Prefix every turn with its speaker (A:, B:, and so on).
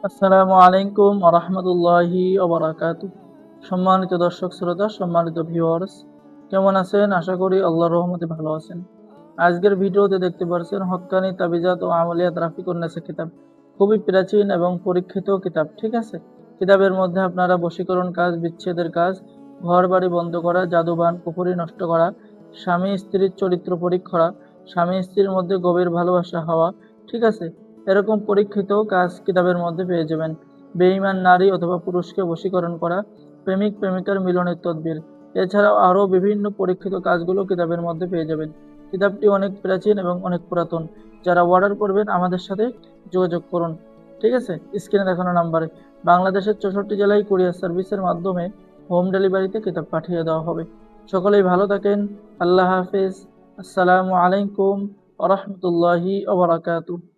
A: আসসালামু আলাইকুম ওয়া রাহমাতুল্লাহি ওয়া বারাকাতুহু। সম্মানিত দর্শক শ্রোতা, সম্মানিত ভিউয়ার্স, কেমন আছেন? আশা করি আল্লাহর রহমতে ভালো আছেন। আজকের ভিডিওতে দেখতে পাচ্ছেন হক্কানি তাবিজাত ও আমলিয়াত রাফিকুন নেসা কিতাব। খুবই প্রাচীন এবং পরীক্ষিত কিতাব, ঠিক আছে? কিতাবের মধ্যে আপনারা বশীকরণ কাজ, বিচ্ছেদের কাজ, ঘর-বাড়ি বন্ধ করা, জাদুবান, কুফরি নষ্ট করা, স্বামী-স্ত্রীর চরিত্র পরীক্ষা, স্বামী-স্ত্রীর মধ্যে গভীর ভালোবাসা হওয়া, ঠিক আছে? এরকম পরীক্ষিত কাজ কিতাবের মধ্যে পেয়ে যাবেন। বেঈমান নারী অথবা পুরুষকে বশীকরণ করা, প্রেমিক-প্রেমিকার মিলনের তদবির, এছাড়াও আরও বিভিন্ন পরীক্ষিত কাজগুলো কিতাবের মধ্যে পেয়ে যাবেন। কিতাবটি অনেক প্রাচীন এবং অনেক পুরাতন। যারা অর্ডার করবেন আমাদের সাথে যোগাযোগ করুন, ঠিক আছে? স্ক্রিনে দেখানো নাম্বারে। বাংলাদেশের 64 জেলায় কুরিয়ার সার্ভিসের মাধ্যমে হোম ডেলিভারিতে কিতাব পাঠিয়ে দেওয়া হবে। সকলেই ভালো থাকেন। আল্লাহ হাফেজ। আসসালামু আলাইকুম ওয়া রাহমাতুল্লাহি ওয়া বারাকাতুহু।